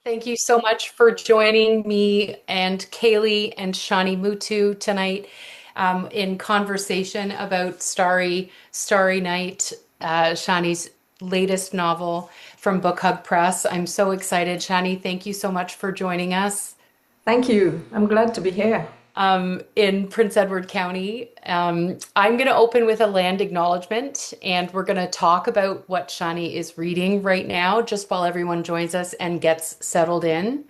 Thank you so much for joining me and Kaylee and Shani Mootoo tonight in conversation about Starry Night, Shani's latest novel from Book Hug Press. I'm so excited. Shani, thank you so much for joining us Thank you. I'm glad to be here. in Prince Edward County. I'm going to open with a land acknowledgement, and we're going to talk about what Shani is reading right now, just while everyone joins us and gets settled in.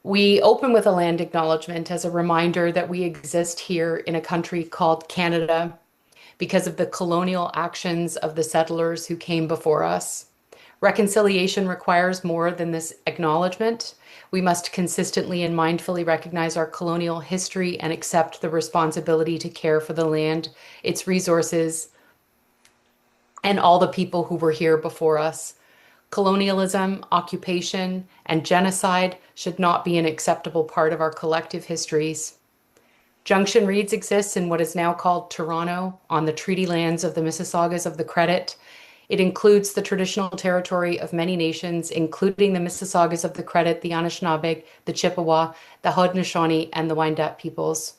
We open with a land acknowledgement as a reminder that we exist here in a country called Canada because of the colonial actions of the settlers who came before us. Reconciliation requires more than this acknowledgement. We must consistently and mindfully recognize our colonial history and accept the responsibility to care for the land, its resources, and all the people who were here before us. Colonialism, occupation, and genocide should not be an acceptable part of our collective histories. Junction Reads exists in what is now called Toronto on the treaty lands of the Mississaugas of the Credit. It includes the traditional territory of many nations, including the Mississaugas of the Credit, the Anishinaabe, the Chippewa, the Haudenosaunee, and the Wendat peoples.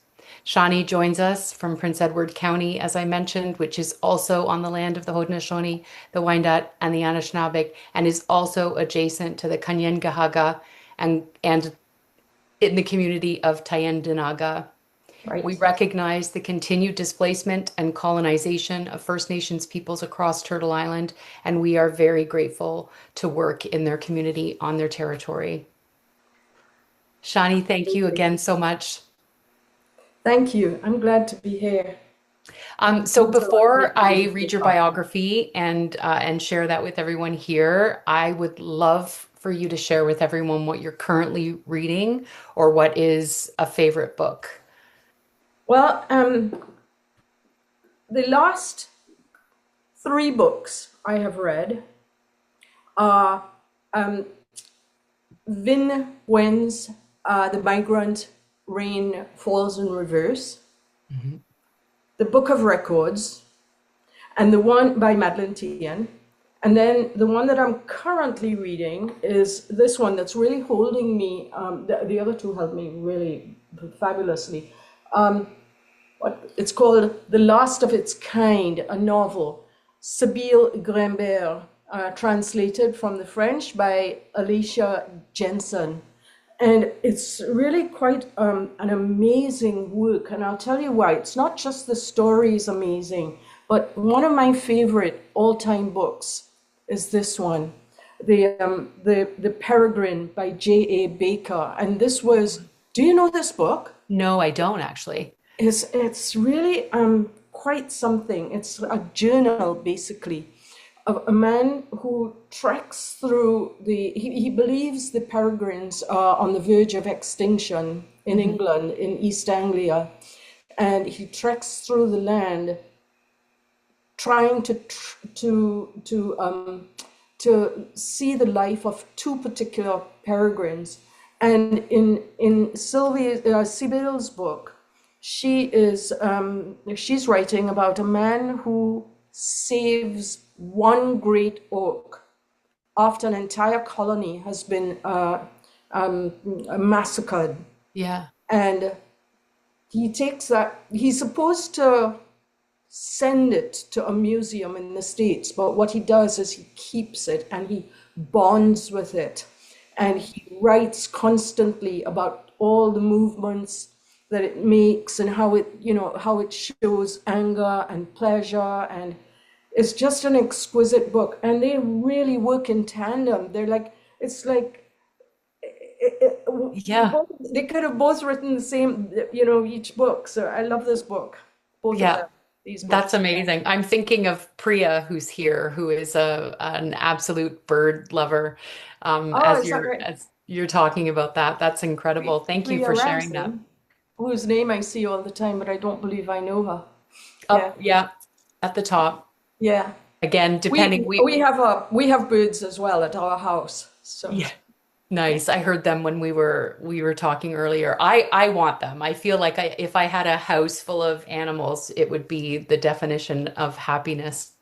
Shani joins us from Prince Edward County, as I mentioned, which is also on the land of the Haudenosaunee, the Wendat, and the Anishinaabe, and is also adjacent to the Kanien'kehá:ka and in the community of Tyendinaga. We Right. recognize the continued displacement and colonization of First Nations peoples across Turtle Island, and we are very grateful to work in their community on their territory. Shani, thank you again so much. Thank you. I'm glad to be here. So Means a lot to before be I with read you. your biography and share that with everyone here, I would love for you to share with everyone what you're currently reading or what is a favorite book. Well, the last three books I have read are Vin Wen's The Migrant Rain Falls in Reverse, Mhm. The Book of Records, and the one by Madeline Tian. And then the one that I'm currently reading is this one that's really holding me. The other two held me really fabulously. It's called The Last of Its Kind, a novel. Sibylle Grimbert, translated from the French by Alicia Jensen. And it's really quite an amazing work. And I'll tell you why. It's not just the story is amazing, but one of my favorite all-time books is this one, the Peregrine by J.A. Baker. And this was, do you know this book? No, I don't actually. It's really quite something. It's a journal basically of a man who treks through he believes the peregrines are on the verge of extinction in Mhm. England, in East Anglia, and he treks through the land trying to see the life of two particular peregrines. And in Sibyl's book, she's writing about a man who saves one great oak after an entire colony has been massacred. Yeah. And he's supposed to send it to a museum in the States, but what he does is he keeps it and he bonds with it. And he writes constantly about all the movements that it makes and how it shows anger and pleasure. And it's just an exquisite book. And they really work in tandem. It's like Yeah. they could have both written the same, each book. So I love this book, both of Yeah. them, these That's books. amazing. I'm thinking of Priya, who's here, who is a an absolute bird lover. Oh, is that right? As you're talking about that, that's incredible. Thank you Priya for sharing Ramsey, that. whose name I see all the time, but I don't believe I know her. Yeah, Up, yeah, at the top. yeah. Again, We depending, we have birds as well at our house. So yeah, nice. I heard them when we were talking earlier. I want them. I feel like if I had a house full of animals, it would be the definition of happiness.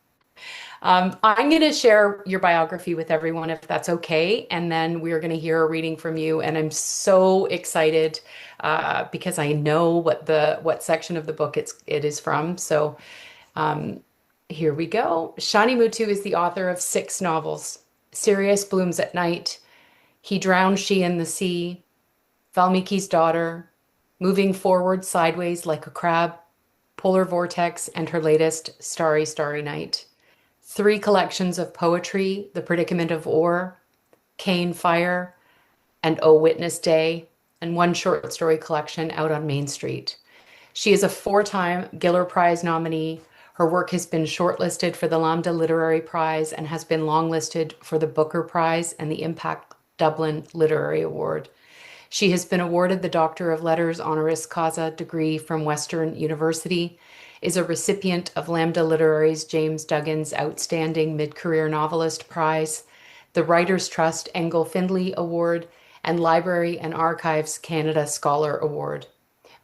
I'm going to share your biography with everyone if that's okay, and then we're going to hear a reading from you. And I'm so excited because I know what section of the book it is from. So um, here we go. Shani Mootoo is the author of 6 novels: Sirius Blooms at Night, He Drowned She in the Sea, Valmiki's Daughter, Moving Forward Sideways Like a Crab, Polar Vortex, and her latest, Starry Starry Night. 3 collections of poetry: The Predicament of Ore, Cane Fire, and O Witness Day, and 1 short story collection out on Main Street. She is a 4-time Giller Prize nominee. Her work has been shortlisted for the Lambda Literary Prize and has been longlisted for the Booker Prize and the Impact Dublin Literary Award. She has been awarded the Doctor of Letters honoris causa degree from Western University, is a recipient of Lambda Literary's James Duggan's Outstanding Mid-Career Novelist Prize, the Writers' Trust Engel Findlay Award, and Library and Archives Canada Scholar Award.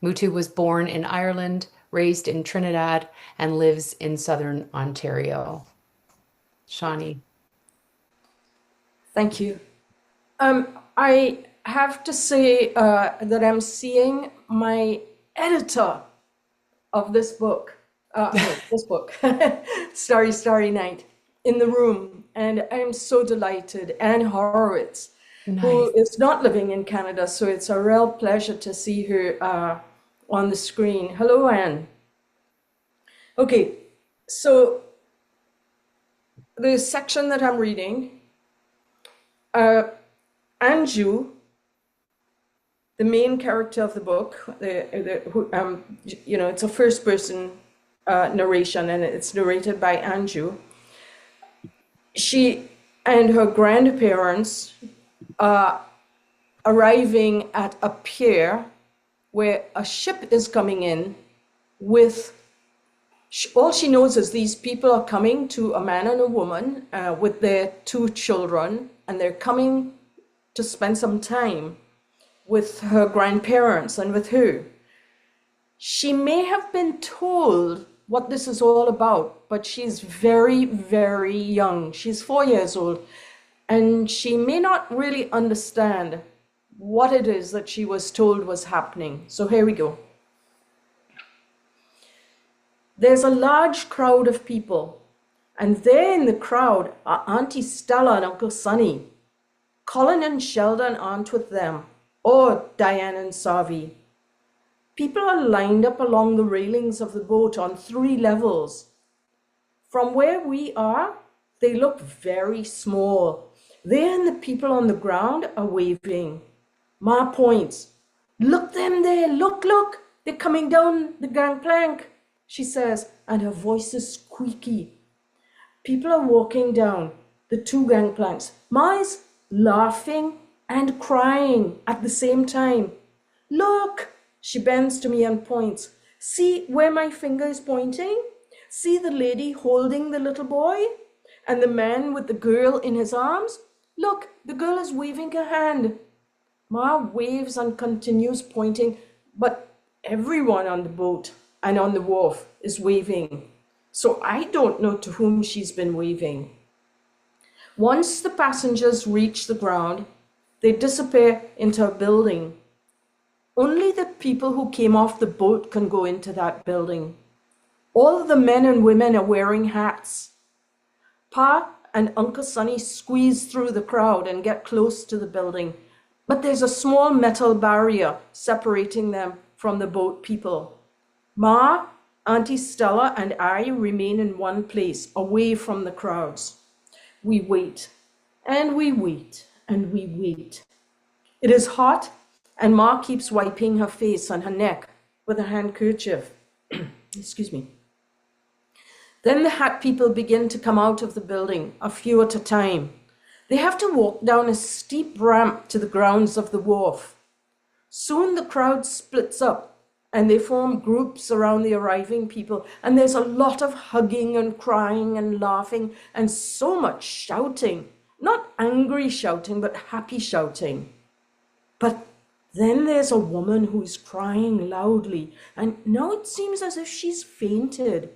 Mootoo was born in Ireland, raised in Trinidad, and lives in Southern Ontario. Shani. Thank you. I have to say that I'm seeing my editor of this book, Starry Starry Night, in the room. And I'm so delighted. Anne Horowitz, who Nice. is not living in Canada, so it's a real pleasure to see her on the screen. Hello, Anne. Okay, so the section that I'm reading, Anju, the main character of the book, it's a first-person narration, and it's narrated by Anju. She and her grandparents are arriving at a pier where a ship is coming in with, all she knows is these people are coming, to a man and a woman with their 2 children, and they're coming to spend some time with her grandparents and with her. She may have been told what this is all about, but she's very, very young. She's 4 years old, and she may not really understand what it is that she was told was happening. So here we go. There's a large crowd of people, and there in the crowd are Auntie Stella and Uncle Sonny. Colin and Sheldon aren't with them, or Diane and Savi. People are lined up along the railings of the boat on 3 levels. From where we are, they look very small. They and the people on the ground are waving. Ma points. Look them there, look, they're coming down the gangplank, she says, and her voice is squeaky. People are walking down the 2 gangplanks. Ma is laughing and crying at the same time. Look, she bends to me and points. See where my finger is pointing? See the lady holding the little boy? And the man with the girl in his arms? Look, the girl is waving her hand. Ma waves and continues pointing, but everyone on the boat and on the wharf is waving. So I don't know to whom she's been waving. Once the passengers reach the ground, they disappear into a building. Only the people who came off the boat can go into that building. All of the men and women are wearing hats. Pa and Uncle Sonny squeeze through the crowd and get close to the building, but there's a small metal barrier separating them from the boat people. Ma, Auntie Stella, and I remain in one place, away from the crowds. We wait, and we wait, and we wait. It is hot, and Ma keeps wiping her face and her neck with a handkerchief. Excuse me. Then the hat people begin to come out of the building, a few at a time. They have to walk down a steep ramp to the grounds of the wharf. Soon the crowd splits up, and they form groups around the arriving people, and there's a lot of hugging and crying and laughing and so much shouting. Not angry shouting, but happy shouting. But then there's a woman who's crying loudly, and now it seems as if she's fainted.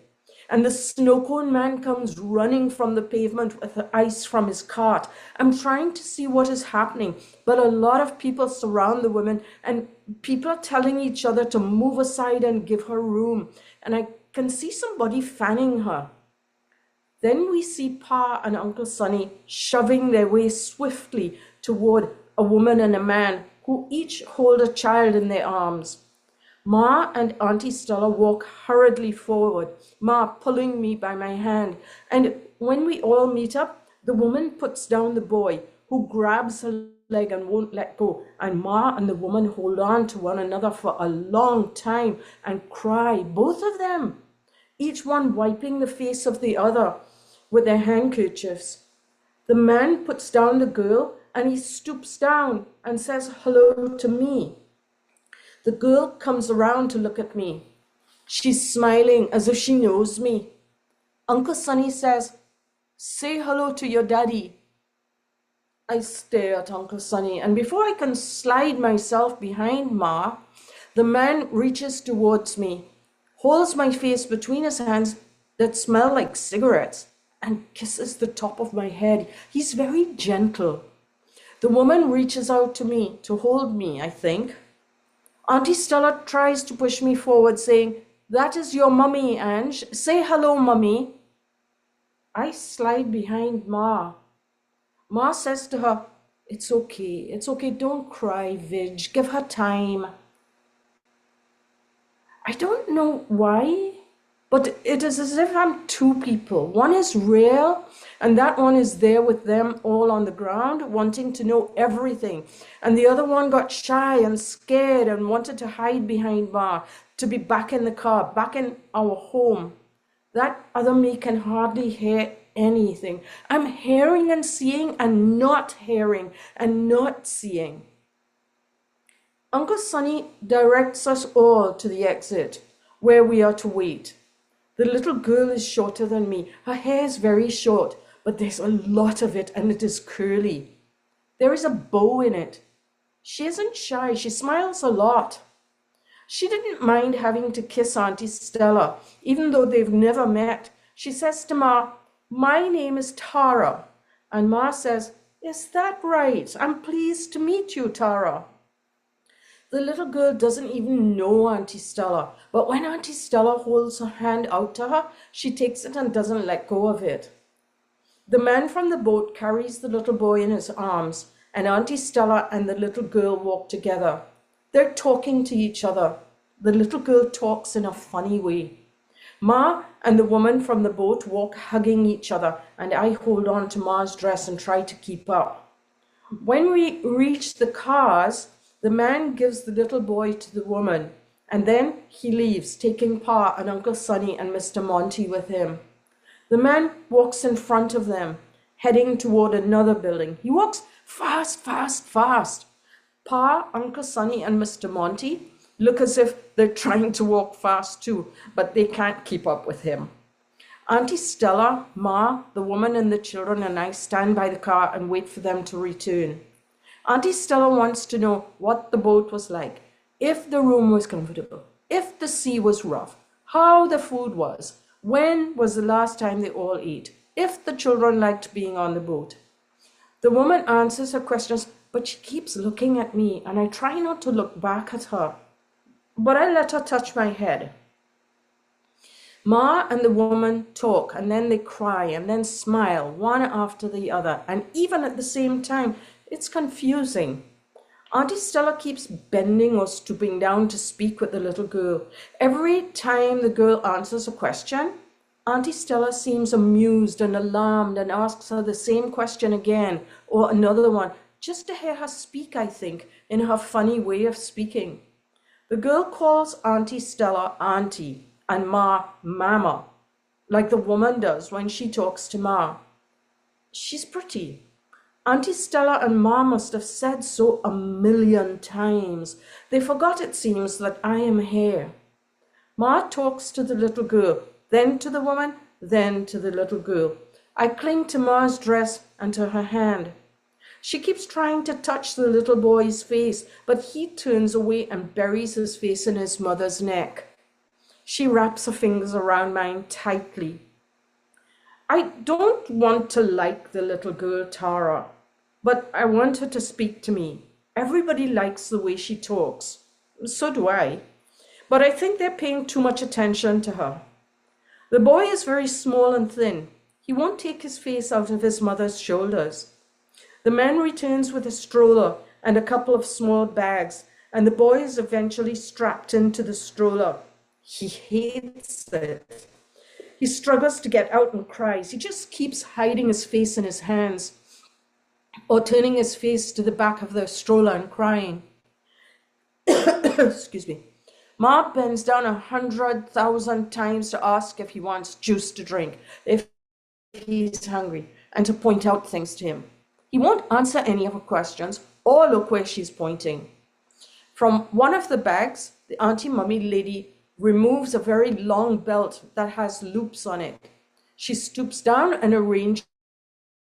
and the snow cone man comes running from the pavement with the ice from his cart. I'm trying to see what is happening, but a lot of people surround the woman, and people are telling each other to move aside and give her room. And I can see somebody fanning her. Then we see Pa and Uncle Sonny shoving their way swiftly toward a woman and a man who each hold a child in their arms. Ma and Auntie Stella walk hurriedly forward, Ma pulling me by my hand. And when we all meet up, the woman puts down the boy, who grabs her leg and won't let go. And Ma and the woman hold on to one another for a long time and cry, both of them, each one wiping the face of the other with their handkerchiefs. The man puts down the girl and he stoops down and says hello to me. The girl comes around to look at me. She's smiling as if she knows me. Uncle Sonny says, "Say hello to your daddy." I stare at Uncle Sonny, and before I can slide myself behind Ma, the man reaches towards me, holds my face between his hands that smell like cigarettes, and kisses the top of my head. He's very gentle. The woman reaches out to me to hold me, I think. Auntie Stella tries to push me forward, saying, "That is your mummy, Ange. Say hello, mummy." I slide behind Ma. Ma says to her, it's okay, don't cry, Vidge, give her time." I don't know why, but it is as if I'm two people. One is real, and that one is there with them all on the ground, wanting to know everything. And the other one got shy and scared and wanted to hide behind Ma, to be back in the car, back in our home. That other me can hardly hear anything. I'm hearing and seeing and not hearing and not seeing. Uncle Sonny directs us all to the exit, where we are to wait. The little girl is shorter than me. Her hair is very short, but there's a lot of it, and it is curly. There is a bow in it. She isn't shy. She smiles a lot. She didn't mind having to kiss Auntie Stella, even though they've never met. She says to Ma, "My name is Tara." And Ma says, "Is that right? I'm pleased to meet you, Tara." The little girl doesn't even know Auntie Stella, but when Auntie Stella holds her hand out to her, she takes it and doesn't let go of it. The man from the boat carries the little boy in his arms, and Auntie Stella and the little girl walk together. They're talking to each other. The little girl talks in a funny way. Ma and the woman from the boat walk hugging each other, and I hold on to Ma's dress and try to keep up. When we reach the cars, the man gives the little boy to the woman, and then he leaves, taking Pa and Uncle Sonny and Mr. Monty with him. The man walks in front of them, heading toward another building. He walks fast, fast, fast. Pa, Uncle Sonny, and Mr. Monty look as if they're trying to walk fast too, but they can't keep up with him. Auntie Stella, Ma, the woman and the children, and I stand by the car and wait for them to return. Auntie Stella wants to know what the boat was like, if the room was comfortable, if the sea was rough, how the food was, when was the last time they all ate, if the children liked being on the boat. The woman answers her questions, but she keeps looking at me, and I try not to look back at her, but I let her touch my head. Ma and the woman talk, and then they cry, and then smile, one after the other, and even at the same time. It's confusing. Auntie Stella keeps bending or stooping down to speak with the little girl. Every time the girl answers a question, Auntie Stella seems amused and alarmed and asks her the same question again, or another one, just to hear her speak, I think, in her funny way of speaking. The girl calls Auntie Stella Auntie and Ma Mama, like the woman does when she talks to Ma. She's pretty. Auntie Stella and Ma must have said so 1,000,000 times. They forgot, it seems, that I am here. Ma talks to the little girl, then to the woman, then to the little girl. I cling to Ma's dress and to her hand. She keeps trying to touch the little boy's face, but he turns away and buries his face in his mother's neck. She wraps her fingers around mine tightly. I don't want to like the little girl Tara, but I want her to speak to me. Everybody likes the way she talks. So do I. But I think they're paying too much attention to her. The boy is very small and thin. He won't take his face out of his mother's shoulders. The man returns with a stroller and a couple of small bags, and the boy is eventually strapped into the stroller. He hates it. He struggles to get out and cries. He just keeps hiding his face in his hands or turning his face to the back of the stroller and crying. Excuse me. Ma bends down 100,000 times to ask if he wants juice to drink, if he's hungry, and to point out things to him. He won't answer any of her questions or look where she's pointing. From one of the bags, the auntie mummy lady removes a very long belt that has loops on it. She stoops down and arranges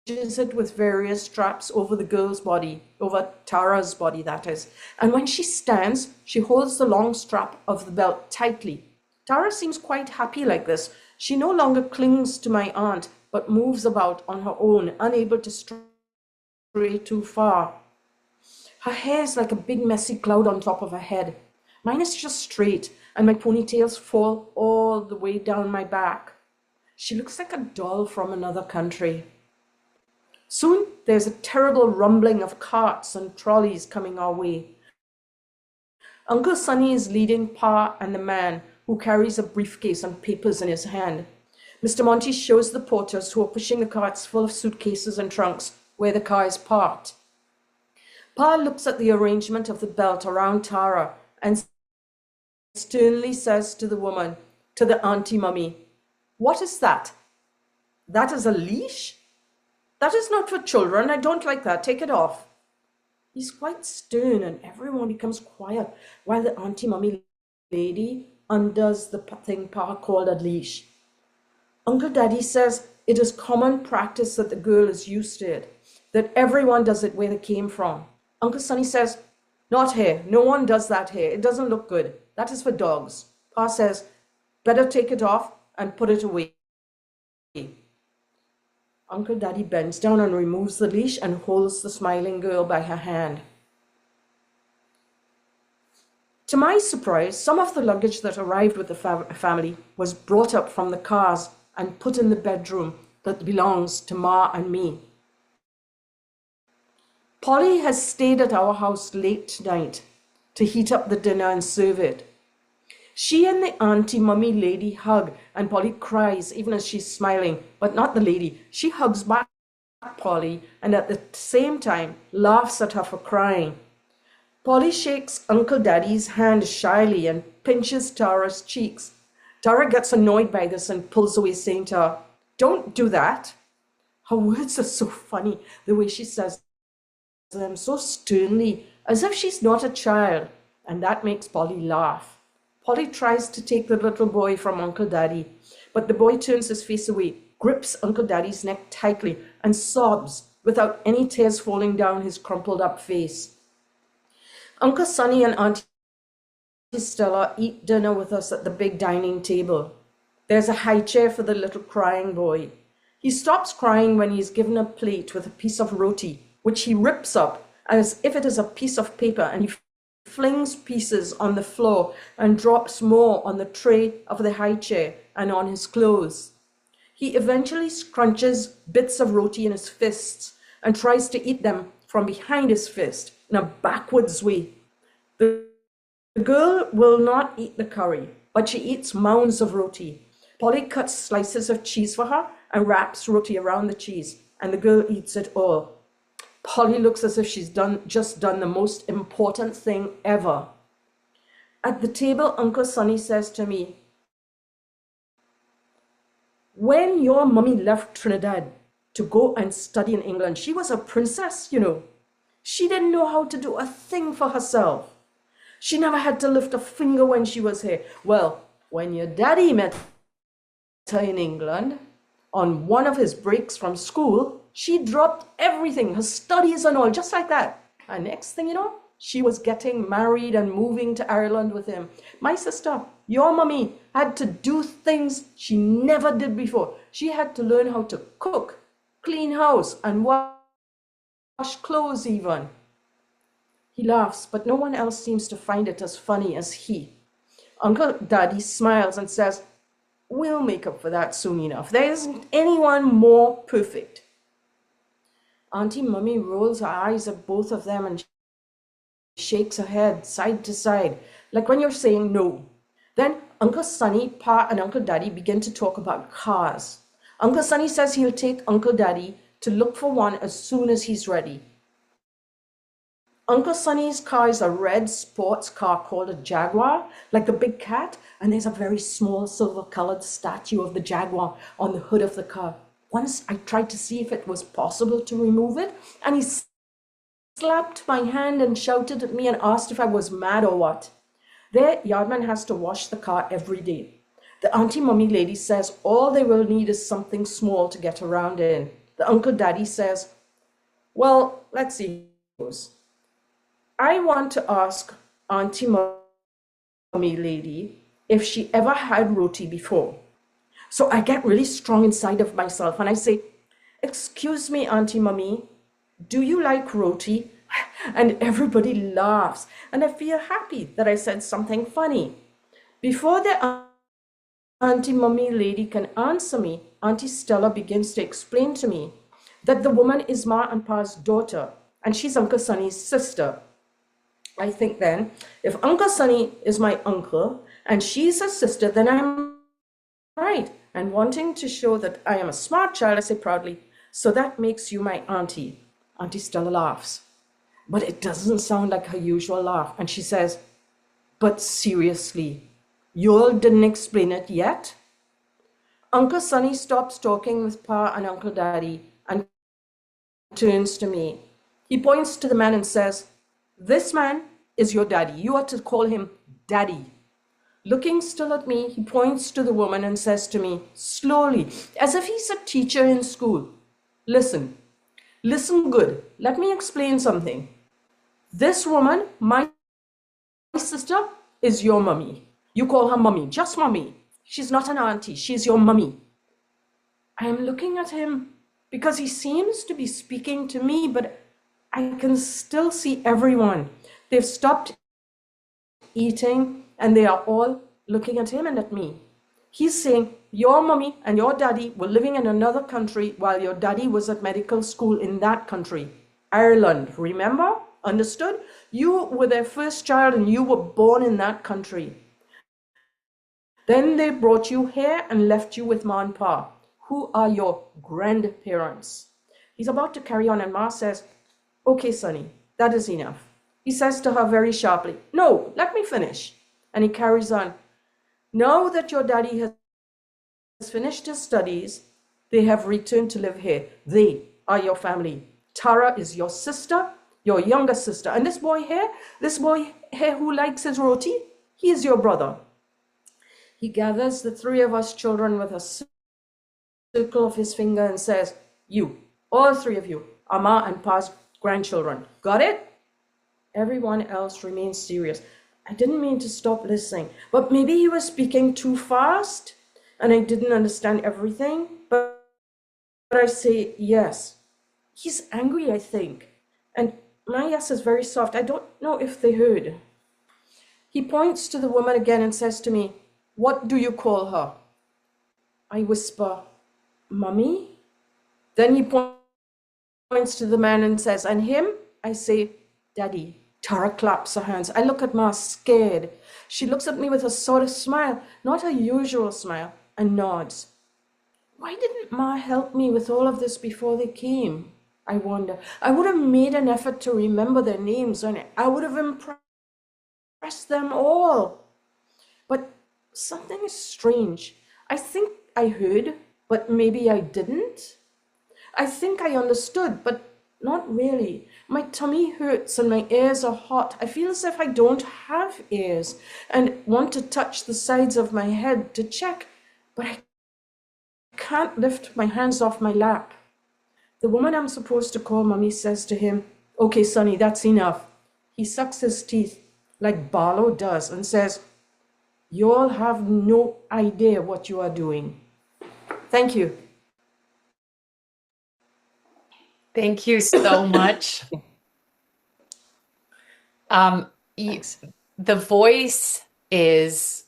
it with various straps over the girl's body, over Tara's body, that is. And when she stands, she holds the long strap of the belt tightly. Tara seems quite happy like this. She no longer clings to my aunt, but moves about on her own, unable to stray too far. Her hair is like a big messy cloud on top of her head. Mine is just straight, and my ponytails fall all the way down my back. She looks like a doll from another country. Soon there's a terrible rumbling of carts and trolleys coming our way. Uncle Sonny is leading Pa and the man, who carries a briefcase and papers in his hand. Mr. Monty shows the porters, who are pushing the carts full of suitcases and trunks, where the car is parked. Pa looks at the arrangement of the belt around Tara and sternly says to the woman, to the auntie mummy, "What is that? That is a leash? That is not for children. I don't like that. Take it off." He's quite stern, and everyone becomes quiet while the auntie mummy lady undoes the thing Pa called a leash. Uncle Daddy says it is common practice that the girl is used to it, that everyone does it where they came from. Uncle Sonny says, "Not here. No one does that here. It doesn't look good. That is for dogs." Pa says, "Better take it off and put it away." Uncle Daddy bends down and removes the leash and holds the smiling girl by her hand. To my surprise, some of the luggage that arrived with the family was brought up from the cars and put in the bedroom that belongs to Ma and me. Polly has stayed at our house late tonight to heat up the dinner and serve it. She and the auntie mummy lady hug, and Polly cries even as she's smiling, but not the lady. She hugs back Polly and at the same time laughs at her for crying. Polly shakes Uncle Daddy's hand shyly and pinches Tara's cheeks. Tara gets annoyed by this and pulls away, saying to her, "Don't do that." Her words are so funny, the way she says them so sternly, as if she's not a child, and that makes Polly laugh. Polly tries to take the little boy from Uncle Daddy, but the boy turns his face away, grips Uncle Daddy's neck tightly, and sobs without any tears falling down his crumpled up face. Uncle Sonny and Auntie Stella eat dinner with us at the big dining table. There's a high chair for the little crying boy. He stops crying when he's given a plate with a piece of roti, which he rips up as if it is a piece of paper, and he flings pieces on the floor and drops more on the tray of the high chair and on his clothes. He eventually scrunches bits of roti in his fists and tries to eat them from behind his fist in a backwards way. The girl will not eat the curry, but she eats mounds of roti. Polly cuts slices of cheese for her and wraps roti around the cheese, and the girl eats it all. Polly looks as if she's just done the most important thing ever. At the table, Uncle Sonny says to me, "When your mummy left Trinidad to go and study in England, she was a princess, you know. She didn't know how to do a thing for herself. She never had to lift a finger when she was here. Well, when your daddy met her in England, on one of his breaks from school, she dropped everything, her studies and all, just like that. And next thing you know, she was getting married and moving to Ireland with him. My sister, Your mummy had to do things she never did before. She had to learn how to cook, clean house, and wash clothes even. He laughs, but no one else seems to find it as funny as he. Uncle Daddy smiles and says, we'll make up for that soon enough. There isn't anyone more perfect. Auntie Mummy rolls her eyes at both of them and shakes her head side to side, like when you're saying no. Then Uncle Sonny, Pa, and Uncle Daddy begin to talk about cars. Uncle Sonny says he'll take Uncle Daddy to look for one as soon as he's ready. Uncle Sonny's car is a red sports car called a Jaguar, like the big cat, and there's a very small silver-colored statue of the Jaguar on the hood of the car. Once I tried to see if it was possible to remove it, and he slapped my hand and shouted at me and asked if I was mad or what. Their yardman has to wash the car every day. The Auntie Mummy lady says all they will need is something small to get around in. The Uncle Daddy says, well, let's see. I want to ask Auntie Mummy lady if she ever had roti before. So I get really strong inside of myself and I say, excuse me, Auntie Mummy, do you like roti? And everybody laughs and I feel happy that I said something funny. Before the Auntie Mummy lady can answer me, Auntie Stella begins to explain to me that the woman is Ma and Pa's daughter and she's Uncle Sonny's sister. I think then, if Uncle Sonny is my uncle and she's a sister, then I'm right. And wanting to show that I am a smart child, I say proudly, so that makes you my auntie. Auntie Stella laughs, but it doesn't sound like her usual laugh. And she says, but seriously, you all didn't explain it yet? Uncle Sonny stops talking with Pa and Uncle Daddy and turns to me. He points to the man and says, this man is your daddy. You are to call him Daddy. Looking still at me, he points to the woman and says to me, slowly, as if he's a teacher in school, listen good. Let me explain something. This woman, my sister, is your mummy. You call her mummy, just mummy. She's not an auntie, she's your mummy. I am looking at him because he seems to be speaking to me, but I can still see everyone. They've stopped eating and they are all looking at him and at me. He's saying, your mommy and your daddy were living in another country while your daddy was at medical school in that country. Ireland, remember? Understood? You were their first child and you were born in that country. Then they brought you here and left you with Ma and Pa, who are your grandparents. He's about to carry on and Ma says, okay, Sonny, that is enough. He says to her very sharply, no, let me finish. And he carries on. Now that your daddy has finished his studies, they have returned to live here. They are your family. Tara is your sister, your younger sister. And this boy here who likes his roti, he is your brother. He gathers the three of us children with a circle of his finger and says, you, all three of you, are Ma and Pa's grandchildren. Got it? Everyone else remains serious. I didn't mean to stop listening, but maybe he was speaking too fast and I didn't understand everything. But I say, yes. He's angry, I think. And my yes is very soft. I don't know if they heard. He points to the woman again and says to me, what do you call her? I whisper, Mummy? Then he points to the man and says, and him? I say, Daddy. Tara claps her hands. I look at Ma scared. She looks at me with a sort of smile, not her usual smile, and nods. Why didn't Ma help me with all of this before they came? I wonder. I would have made an effort to remember their names and I would have impressed them all. But something is strange. I think I heard, but maybe I didn't. I think I understood, but not really. My tummy hurts and my ears are hot. I feel as if I don't have ears and want to touch the sides of my head to check, but I can't lift my hands off my lap. The woman I'm supposed to call Mummy says to him, okay, Sonny, that's enough. He sucks his teeth like Barlow does and says, You all have no idea what you are doing. Thank you. Thank you so much. Um, y- Thanks. the voice is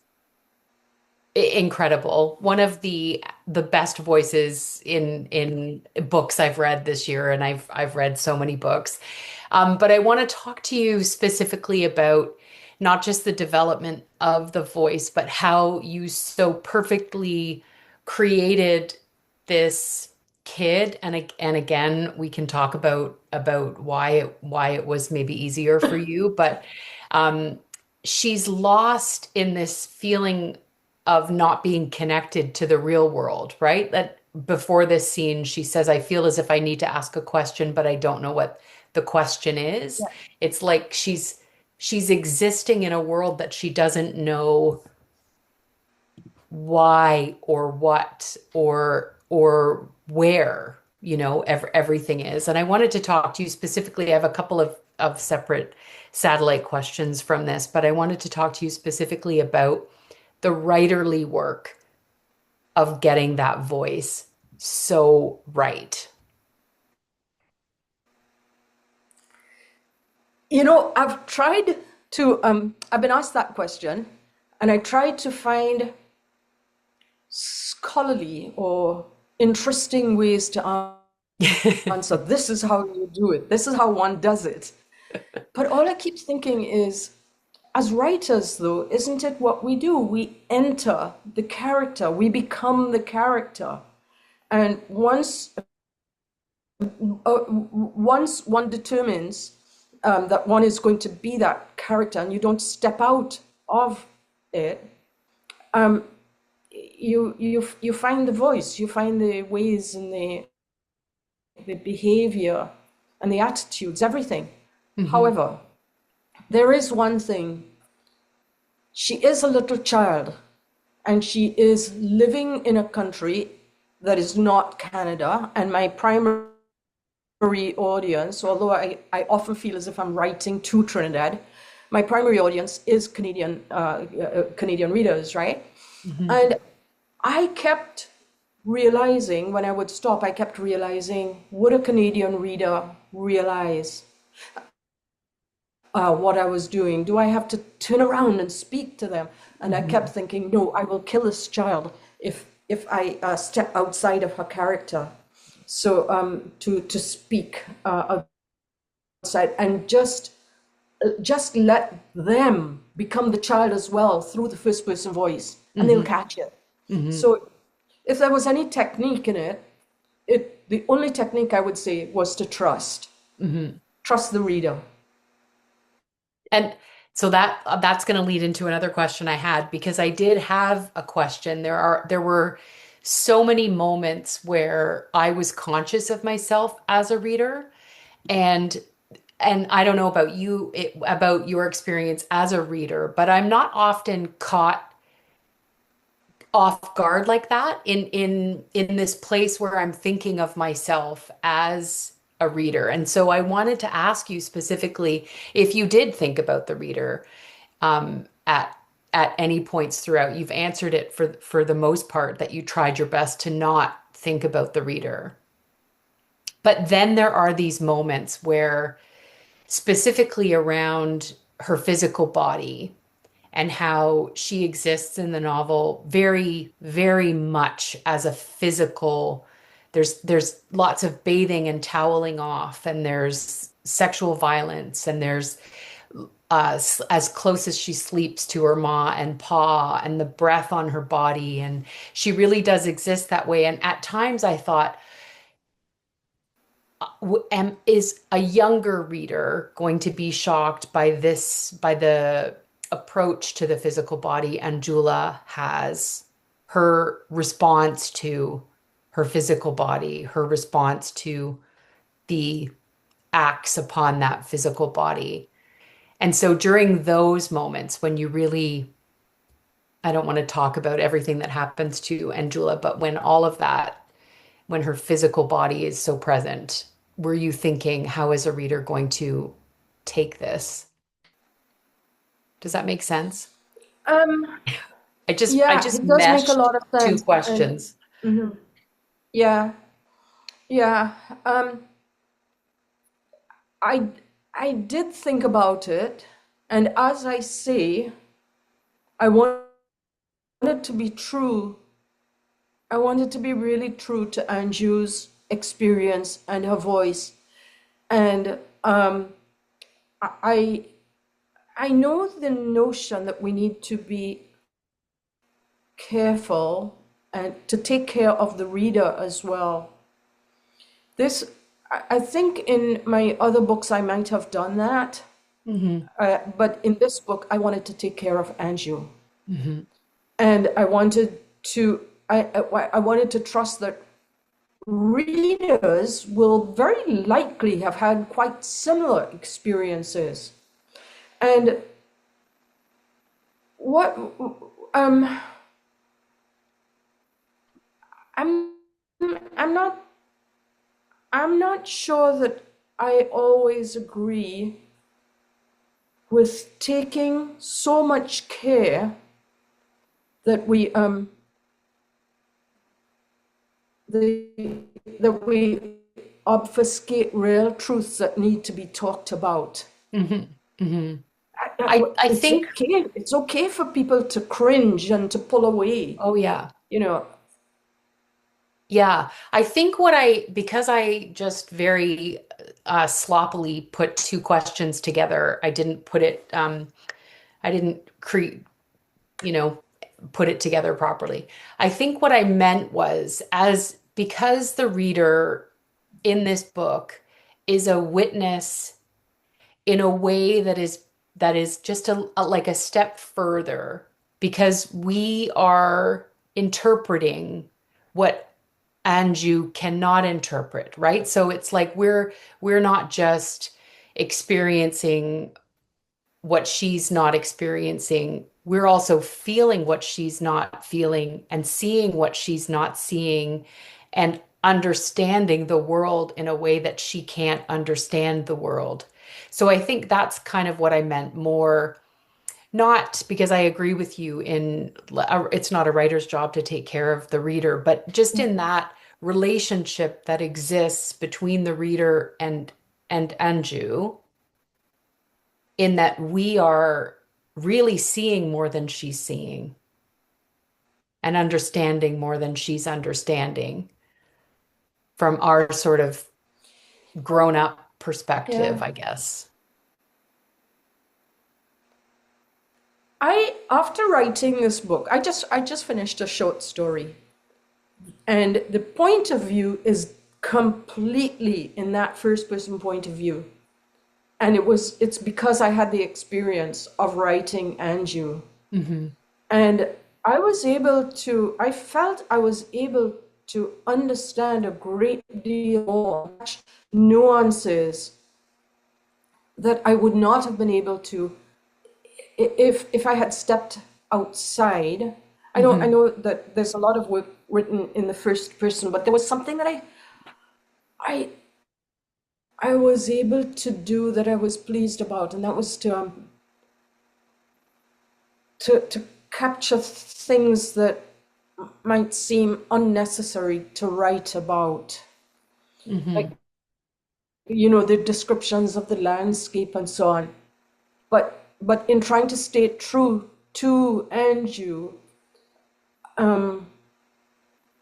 incredible. One of the best voices in books I've read this year, and I've read so many books. But I want to talk to you specifically about not just the development of the voice, but how you so perfectly created this kid. And again, we can talk about why it was maybe easier for you, but um, she's lost in this feeling of not being connected to the real world, right? That before this scene, she says, I feel as if I need to ask a question, but I don't know what the question is. Yeah. It's like she's existing in a world that she doesn't know why or what or where, everything is. And I wanted to talk to you specifically. I have a couple of separate satellite questions from this, but I wanted to talk to you specifically about the writerly work of getting that voice so right. I've tried to, I've been asked that question, and I tried to find scholarly or interesting ways to answer. This is how you do it. This is how one does it. But all I keep thinking is, as writers, though, isn't it what we do? We enter the character, we become the character. And once one determines that one is going to be that character and you don't step out of it, you find the voice, you find the ways and the behavior and the attitudes, everything. Hmm. However, there is one thing. She is a little child, and she is living in a country that is not Canada. And my primary audience, although I often feel as if I'm writing to Trinidad, my primary audience is Canadian readers, right? Hmm. And I kept realizing, when I would stop, I kept realizing, would a Canadian reader realize what I was doing? Do I have to turn around and speak to them? And I kept Hmm. thinking, no, I will kill this child if I step outside of her character. So to speak outside and just let them become the child as well through the first person voice, and they'll Hmm. catch it. Hmm. So if there was any technique in it, the only technique I would say was to Hmm. trust the reader. And so that's going to lead into another question I had because I did have a question. There were so many moments where I was conscious of myself as a reader, and I don't know about you, about your experience as a reader, but I'm not often caught off guard like that in this place where I'm thinking of myself as a reader. And so I wanted to ask you specifically if you did think about the reader um, at at any points throughout. You've answered it for the most part that you tried your best to not think about the reader. But then there are these moments where specifically around her physical body and how she exists in the novel very, very much as a physical. There's lots of bathing and toweling off, and there's sexual violence, and there's as close as she sleeps to her ma and pa, and the breath on her body, and she really does exist that way. And at times I thought, is a younger reader going to be shocked by the approach to the physical body Anjula has, her response to her physical body, her response to the acts upon that physical body? And so during those moments when you really, I don't want to talk about everything that happens to Anjula, but when all of that, when her physical body is so present, were you thinking, how is a reader going to take this? Does that make sense? Um, I yeah, just it does make a meshed lot of two sense. And questions. mhm, yeah, yeah. Um, I I did think about it, and as I say, I want it to be true. I want it to be really true to Anju's experience and her voice. And I I know the notion that we need to be careful and to take care of the reader as well. This, I think in my other books I might have done that, Hmm. but in this book I wanted to take care of Anju. Hmm. And I wanted to, I wanted to trust that readers will very likely have had quite similar experiences. And what, um, I'm, I'm not, I'm not sure that I always agree with taking so much care that the, that we obfuscate real truths that need to be talked about. Hmm. Hmm. I It's think, okay. It's okay for people to cringe and to pull away. oh yeah. You know, Yeah, I think because I just very sloppily put two questions together, I didn't create, you know, put it together properly. I think what I meant was because the reader in this book is a witness in a way that is just like a step further because we are interpreting what Anju cannot interpret, right? So it's like we're not just experiencing what she's not experiencing. We're also feeling what she's not feeling and seeing what she's not seeing and understanding the world in a way that she can't understand the world. So I think that's kind of what I meant more, not because I agree with you in it's not a writer's job to take care of the reader, but just in that relationship that exists between the reader and Anju, in that we are really seeing more than she's seeing and understanding more than she's understanding from our sort of grown up yeah. perspective, I guess. After writing this book, I just finished a short story, and the point of view is completely in that first person point of view. And it's because I had the experience of writing Anju. Hmm. And I felt I was able to understand a great deal more nuances that I would not have been able to if I had stepped outside. I Hmm. know that there's a lot of work written in the first person, but there was something that I I was able to do that I was pleased about, and that was to capture things that might seem unnecessary to write about. Like, Hmm. the descriptions of the landscape and so on. But in trying to stay true to Anju,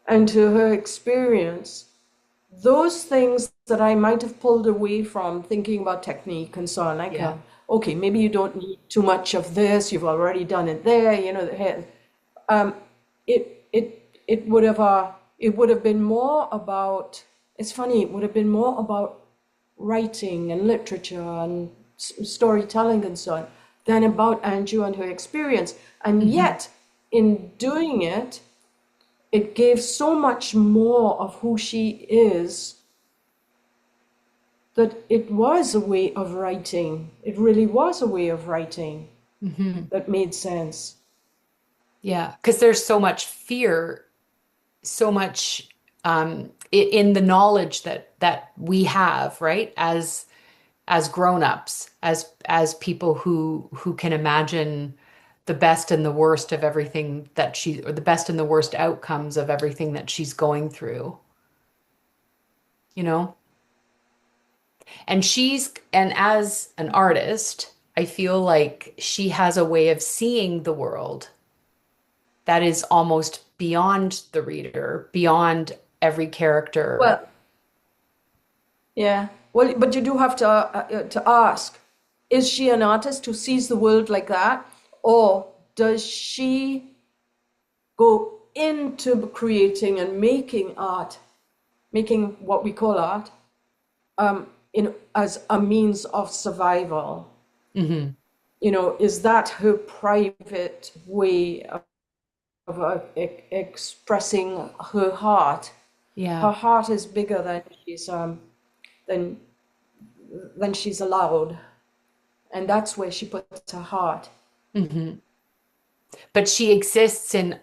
and to her experience, those things that I might have pulled away from thinking about technique and so on, like, Yeah. okay, maybe you don't need too much of this, you've already done it there, it would have been more about, it's funny, it would have been more about writing and literature and storytelling and so on than about Anju and her experience. And Hmm. yet, in doing it, it gave so much more of who she is that it was a way of writing. It really was a way of writing Hmm. that made sense. Yeah, because there's so much fear, so much in the knowledge that we have, right? As grown-ups, as people who can imagine the best and the worst of everything that or the best and the worst outcomes of everything that she's going through, you know? And as an artist, I feel like she has a way of seeing the world that is almost beyond the reader, beyond every character. Well, yeah. Well, but you do have to ask, is she an artist who sees the world like that, or does she go into creating and making art, making what we call art, as a means of survival? Hmm. Is that her private way of expressing her heart? Yeah. Her heart is bigger than than she's allowed, and that's where she puts her heart. Hmm. But she exists in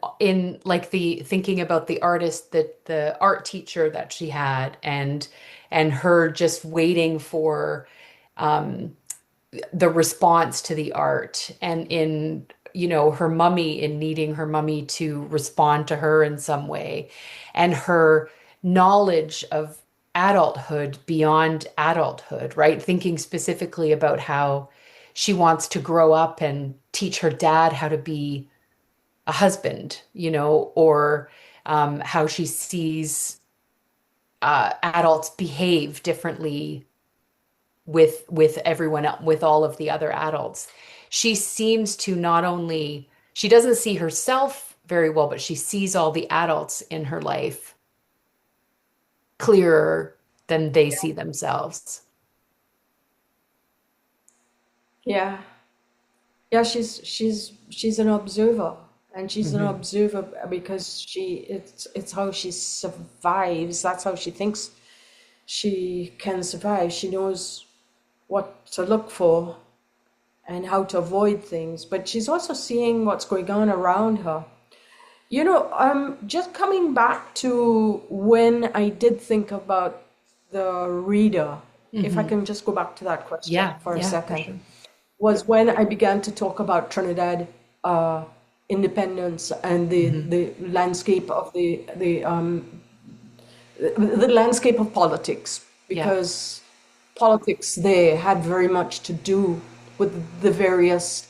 like the thinking about the artist, that the art teacher that she had, and her just waiting for um the response to the art, and in her mummy, in needing her mummy to respond to her in some way, and her knowledge of adulthood beyond adulthood, right? Thinking specifically about how she wants to grow up and teach her dad how to be a husband, or how she sees adults behave differently with everyone else, with all of the other adults. She seems to not only, she doesn't see herself very well, but she sees all the adults in her life clearer than they see themselves. Yeah. Yeah, she's an observer, and she's an Hmm. observer because it's how she survives. That's how she thinks she can survive. She knows what to look for and how to avoid things, but she's also seeing what's going on around her. Just coming back to when I did think about the reader, if I Hmm. can just go back to that question Yeah, for a yeah, for second, sure. was when I began to talk about Trinidad independence and Hmm. the landscape of the landscape of politics, Yeah. because politics there had very much to do with the various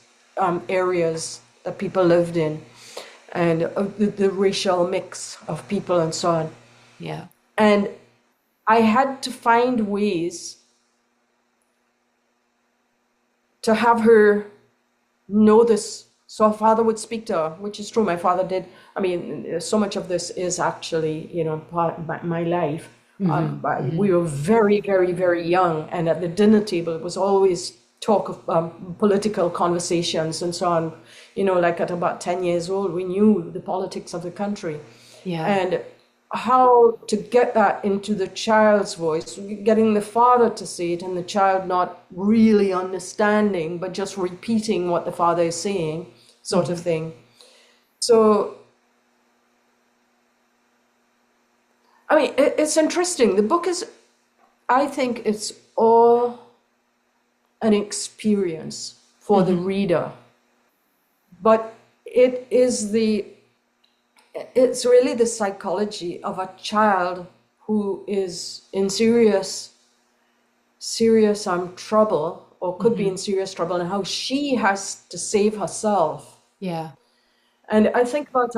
areas that people lived in, and the racial mix of people and so on. Yeah. And I had to find ways to have her know this, so her father would speak to her, which is true. My father did. I mean, so much of this is actually, part of my life. Hmm. But we Hmm. were very, very, very young, and at the dinner table, it was always talk of political conversations and so on. Like at about 10 years old, we knew the politics of the country. Yeah. And how to get that into the child's voice, getting the father to say it and the child not really understanding, but just repeating what the father is saying, sort of Hmm. thing. So, I mean, it's interesting. The book is, I think it's all an experience for the Hmm. reader, but it's really the psychology of a child who is in serious trouble, or could be Hmm. in serious trouble, and how she has to save herself. Yeah. And I think about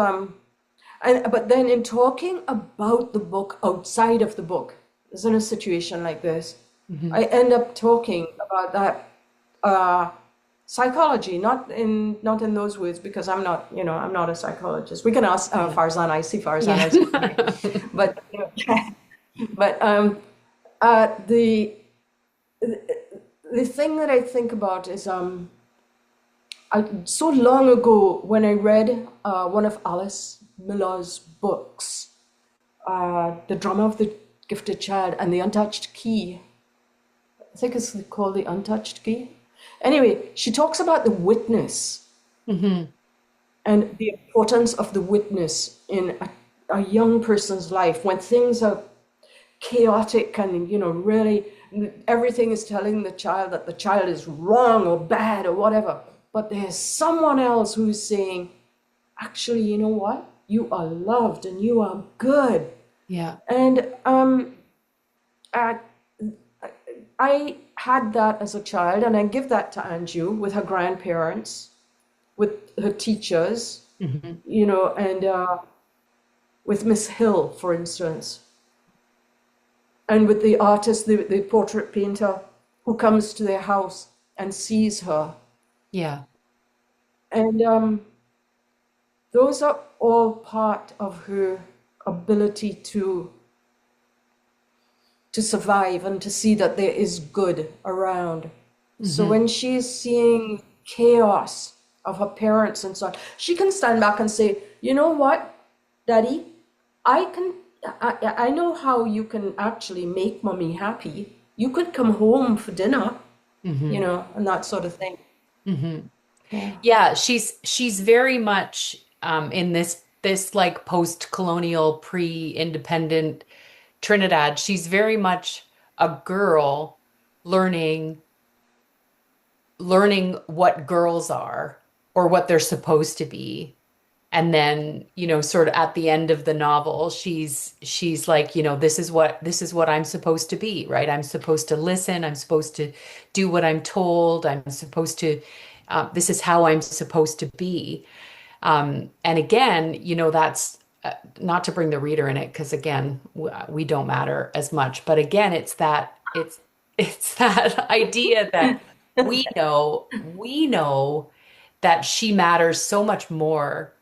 but then in talking about the book outside of the book, is in a situation like this, Hmm. I end up talking about that uh, psychology, not in those words, because I'm not a psychologist. We can ask Yeah. Farzan. I see Farzan Yeah. as but but the thing that I think about is so long ago when I read one of Alice Miller's books, The Drama of the Gifted Child and the Untouched Key. I think it's called The Untouched Key. Anyway, she talks about the witness Hmm. and the importance of the witness in a young person's life when things are chaotic and really everything is telling the child that the child is wrong or bad or whatever. but there's someone else who's saying, actually, you know what? You are loved and you are good. Yeah. And I, I had that as a child, and I give that to Anju with her grandparents, with her teachers, Hmm. and with Miss Hill, for instance, and with the artist, the portrait painter who comes to their house and sees her. Yeah. And those are all part of her ability to survive and to see that there is good around. So Hmm. when she's seeing chaos of her parents and so on, she can stand back and say, you know what, Daddy, I can I know how you can actually make mommy happy. You could come home for dinner, Hmm. and that sort of thing. Hmm. Yeah. Yeah, she's very much in this like post-colonial, pre-independent Trinidad. She's very much a girl learning learning what girls are or what they're supposed to be. And then, sort of at the end of the novel, she's like, this is what I'm supposed to be, right? I'm supposed to listen, I'm supposed to do what I'm told, I'm supposed to this is how I'm supposed to be. And again, that's not to bring the reader in it, because again, we don't matter as much. But again, it's that idea that we know that she matters so much more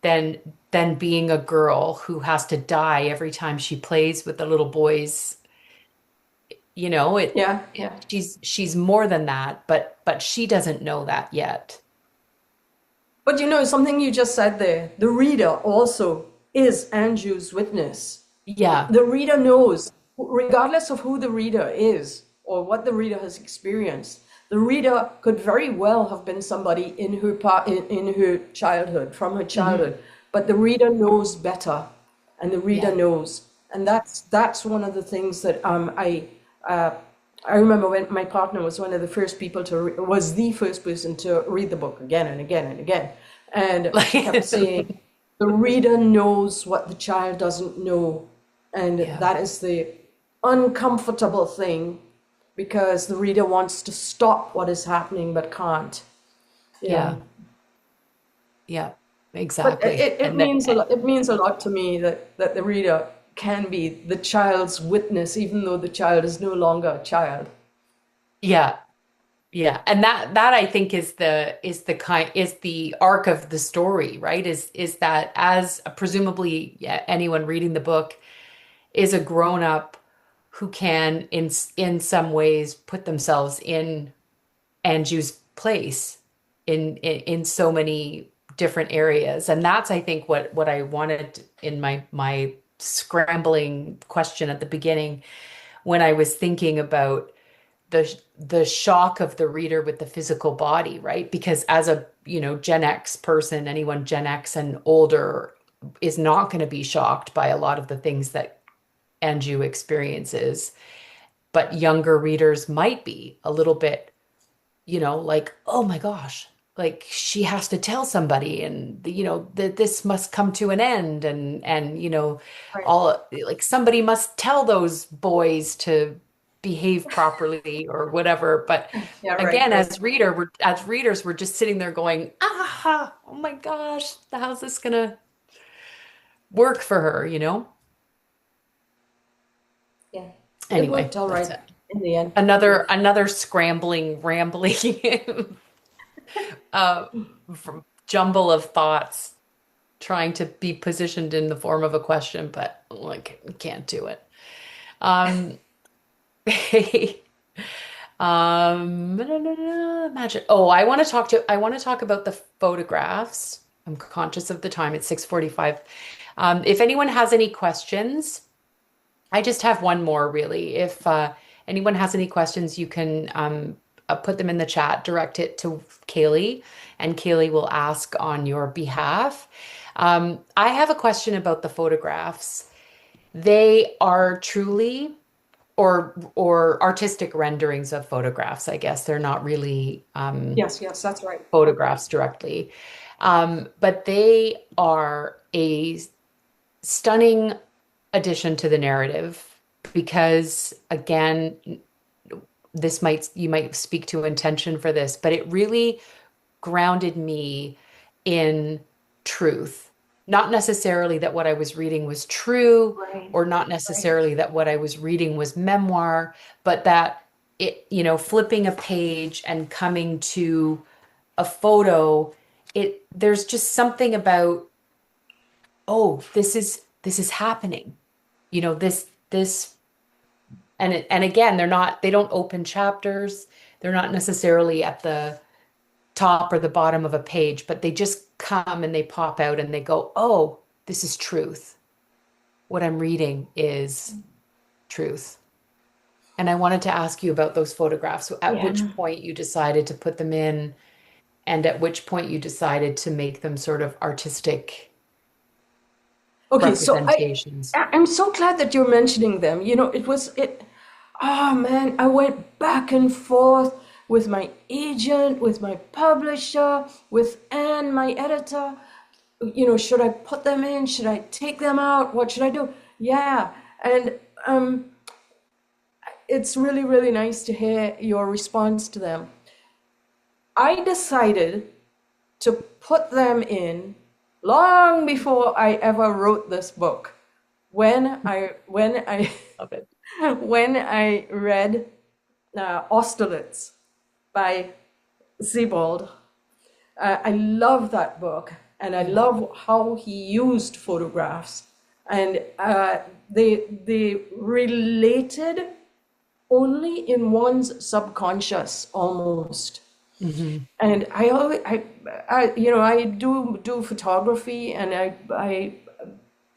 than being a girl who has to die every time she plays with the little boys. Yeah, yeah. She's more than that, but she doesn't know that yet. But something you just said there, the reader also is Andrew's witness. Yeah. The reader knows, regardless of who the reader is or what the reader has experienced, the reader could very well have been somebody in her childhood, from her Hmm. childhood, but the reader knows better, and the reader Yeah. knows, and that's one of the things that uh, I remember when my partner was one of the first people was the first person to read the book again and again and again, and kept Like, saying, the reader knows what the child doesn't know, and yeah. that is the uncomfortable thing, because the reader wants to stop what is happening but can't. Yeah. Yeah. Yeah. But Exactly. it And then means a lot. It means a lot to me that the reader can be the child's witness, even though the child is no longer a child. yeah. Yeah. And that I think is the arc of the story, right? Is that, as presumably, yeah, anyone reading the book is a grown up who can in some ways put themselves in Anju's place in so many different areas. And that's, I think, what I wanted in my scrambling question at the beginning, when I was thinking about the shock of the reader with the physical body, right? Because as a, Gen X person, anyone Gen X and older is not going to be shocked by a lot of the things that Anju experiences, but younger readers might be a little bit, like, oh my gosh, like she has to tell somebody, and that this must come to an end, and Right. all, like, somebody must tell those boys to behave properly or whatever. But Yeah, right, again, right. as readers, we're just sitting there going, ah, oh my gosh, how's this gonna work for her? Yeah. It Anyway, worked all that's right it. in the end. Another scrambling, rambling uh, jumble of thoughts trying to be positioned in the form of a question, but like can't do it. Um, Imagine. Oh, I want to talk about the photographs. I'm conscious of the time. It's 6:45. If anyone has any questions, I just have one more really. If anyone has any questions, you can put them in the chat, direct it to Kaylee, and Kaylee will ask on your behalf. I have a question about the photographs. They are truly or artistic renderings of photographs, I guess. They're not really Yes, yes, that's right. photographs directly. But they are a stunning addition to the narrative because, again, you might speak to intention for this, but it really grounded me in truth. Not necessarily that what I was reading was true, Right, or not right. necessarily that what I was reading was memoir, but that flipping a page and coming to a photo, there's just something about, oh, this is happening. This and again, they don't open chapters. They're not necessarily at the top or the bottom of a page, but they just come and they pop out and they go, oh, this is truth. What I'm reading is truth. And I wanted to ask you about those photographs. So at which Yeah. point you decided to put them in, and at which point you decided to make them sort of artistic Okay, so representations. I'm so glad that you're mentioning them. Oh man, I went back and forth with my agent, with my publisher, with Anne, my editor. Should I put them in? Should I take them out? What should I do? Yeah, and um, it's really, really nice to hear your response to them. I decided to put them in long before I ever wrote this book. When I Love it. when I read Austerlitz by Sebald, I love that book, and I Mhm. love how he used photographs, and they related only in one's subconscious almost. Mhm. And I always, I do photography, and I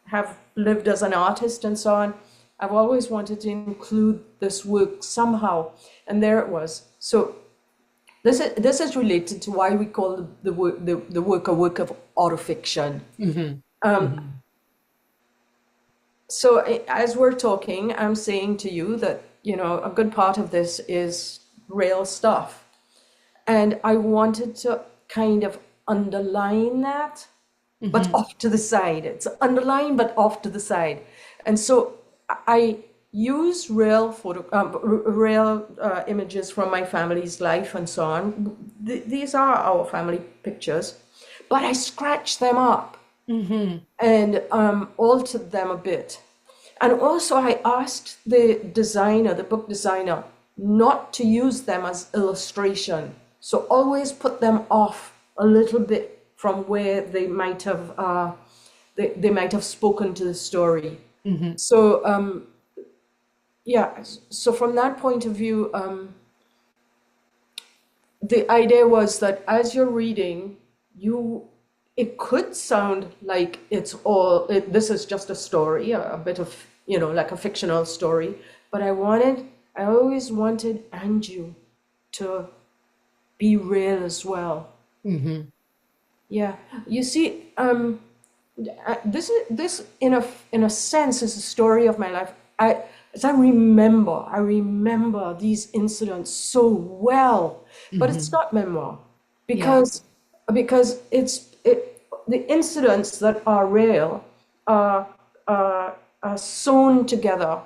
have lived as an artist and so on. I've always wanted to include this work somehow, and there it was. So this is related to why we call the work a work of autofiction. Mhm. Mhm. So as we're talking, I'm saying to you that a good part of this is real stuff. And I wanted to kind of underline that, but Mhm. off to the side. It's underlined, but off to the side. And so I use real images from my family's life and so on. These are our family pictures, but I scratched them up Mhm. and altered them a bit. And also, I asked the book designer, not to use them as illustration. So always put them off a little bit from where they might have spoken to the story. Mhm. So yeah, so from that point of view, the idea was that as you're reading, you it could sound like this is just a story, a bit of, like a fictional story, but I always wanted Anju to be real as well. Mhm. Yeah, you see, this in a sense is a story of my life. I remember these incidents so well, but it's Mhm. not memoir Yeah. because the incidents that are real are are sewn together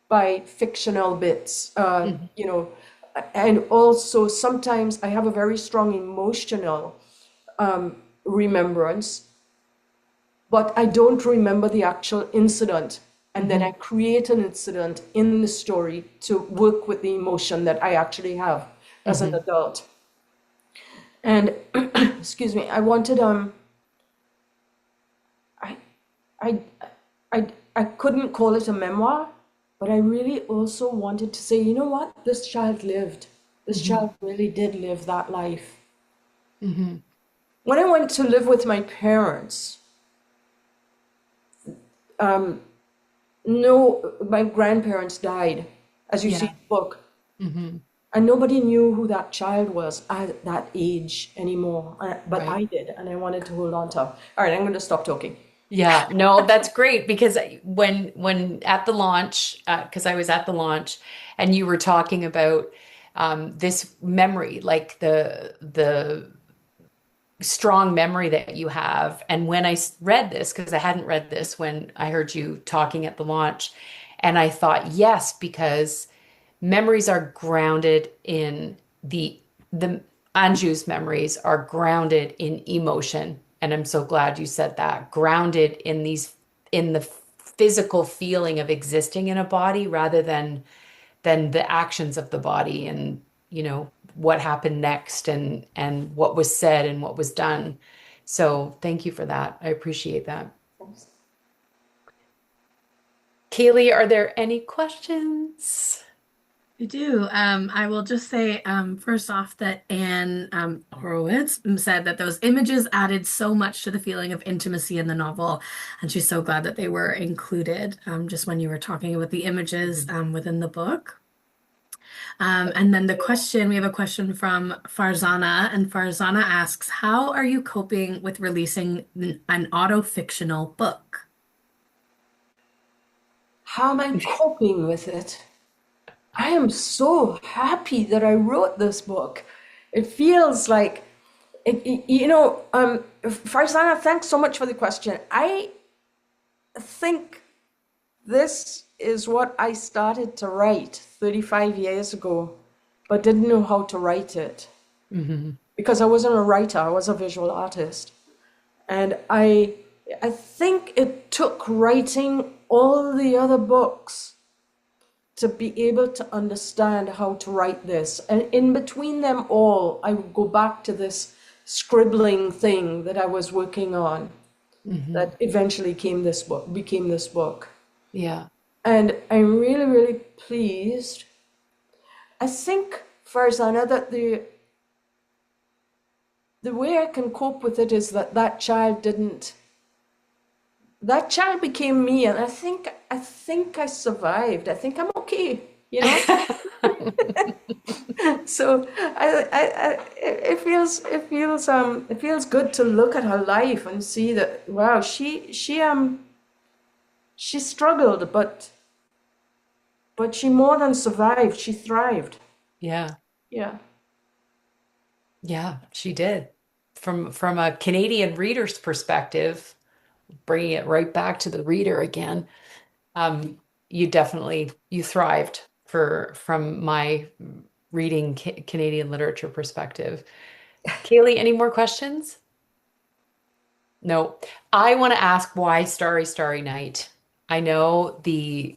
by fictional bits, Mhm. and also sometimes I have a very strong emotional remembrance, but I don't remember the actual incident. And then I Mhm. create an incident in the story to work with the emotion that I actually have as an Mhm. adult. And excuse me, I, I, I couldn't call it a memoir, but I really also wanted to say, you know what? This child lived. This Mhm. child really did live that life. Mhm. When I went to live with my parents, no, my grandparents died, as you see in Yeah. the book, Mhm. and nobody knew who that child was at that age anymore. But Right. I did, and I wanted to hold on to her. All right, I'm going to stop talking. Yeah, no, that's great because when at the launch, because I was at the launch, and you were talking about this memory, like the strong memory that you have, and when read this, because I hadn't read this when I heard you talking at the launch, and I thought yes, because memories are grounded in the Anju's memories are grounded in emotion. And I'm so glad you said that. Grounded in the physical feeling of existing in a body rather than the actions of the body and, what happened next and what was said and what was done. So thank you for that. I appreciate that. Kaylee, are there any questions? I do. I will just say, first off, that Anne Horowitz said that those images added so much to the feeling of intimacy in the novel, and she's so glad that they were included, just when you were talking about the images within the book. And then we have a question from Farzana, and Farzana asks, how are you coping with releasing an auto-fictional book? How am I coping with it? I am so happy that I wrote this book. It feels like, Farzana, thanks so much for the question. I think this is what I started to write 35 years ago, but didn't know how to write it Hmm. because I wasn't a writer, I was a visual artist. And I think it took writing all the other books to be able to understand how to write this. And in between them all, I would go back to this scribbling thing that I was working on Hmm. that eventually became this book. Yeah. And I'm really, really pleased. I think, Farzana, that the way I can cope with it is that child became me, and I think I survived. I think I'm okay, you know? So it feels good to look at her life and see that, wow, she struggled, but she more than survived, she thrived. Yeah. Yeah. Yeah, she did. From a Canadian reader's perspective, bringing it right back to the reader again, you thrived from my reading Canadian literature perspective. Kaylee, any more questions? No. I want to ask why Starry Starry Night. I know the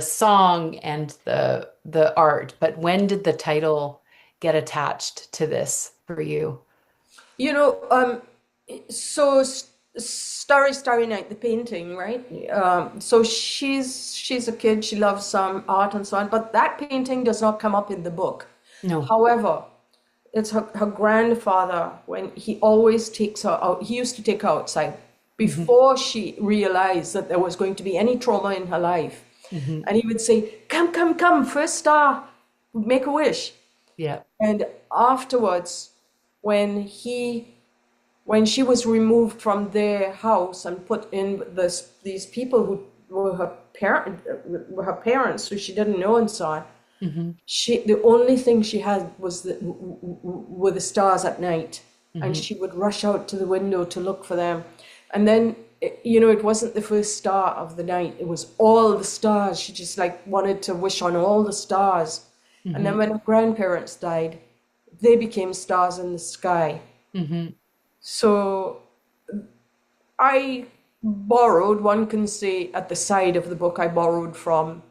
song and the art, but when did the title get attached to this for you? You know, so Starry Starry Night, the painting, right? So she's a kid, she loves some art and so on, but that painting does not come up in the book. No. However, it's her grandfather when he always takes her out. He used to take her outside Hmm. before she realized that there was going to be any trauma in her life. Hmm. And he would say, "Come, come, come, first star, make a wish." Yeah. And afterwards, when he when she was removed from their house and put in these people who were her parents, who she didn't know and so on, Hmm. the only thing she had were the stars at night, and Hmm. she would rush out to the window to look for them. And then, it wasn't the first star of the night; it was all the stars. She just like wanted to wish on all the stars. And then Hmm. when her grandparents died, they became stars in the sky. Hmm. So I borrowed, one can say at the side of the book, I borrowed from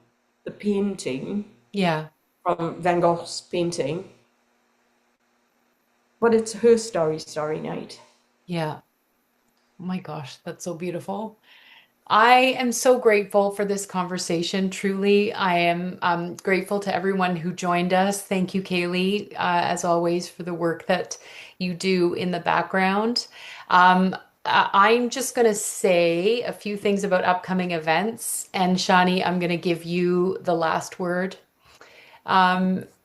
the painting, Yeah. from Van Gogh's painting, but it's her Starry Starry Night. Yeah. Oh my gosh, that's so beautiful. I am so grateful for this conversation. Truly, I am grateful to everyone who joined us. Thank you, Kaylee, as always, for the work that you do in the background. I'm just going to say a few things about upcoming events. And Shani, I'm going to give you the last word.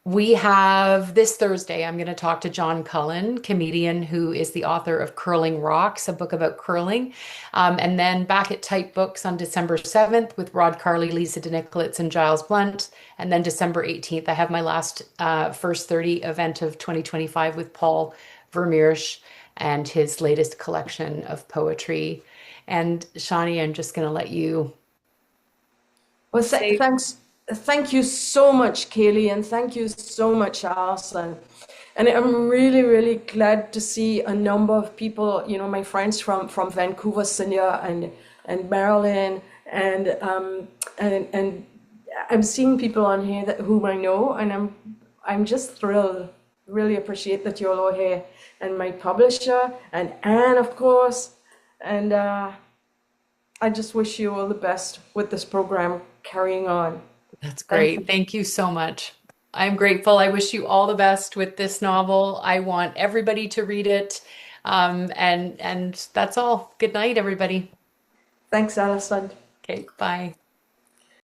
We have this Thursday, I'm going to talk to John Cullen, comedian who is the author of Curling Rocks, a book about curling. And then back at Type Books on December 7th with Rod Carley, Lisa DeNicolitz, and Giles Blunt. And then December 18th, I have my last First 30 event of 2025 with Paul Vermeersch and his latest collection of poetry. And Shani, I'm just going to let you Well, say. thank you so much, Kaylee, and thank you so much, Alison. And I'm really, really glad to see a number of people, my friends from Vancouver, Sonia and Marilyn, and and I'm seeing people on here whom I know, and I'm just thrilled. Really appreciate that you're all here, and my publisher and Anne, of course, and I just wish you all the best with this program carrying on. That's Thank great. you. Thank you so much. I'm grateful. I wish you all the best with this novel. I want everybody to read it. And that's all. Good night, everybody. Thanks, Alison. Okay, bye.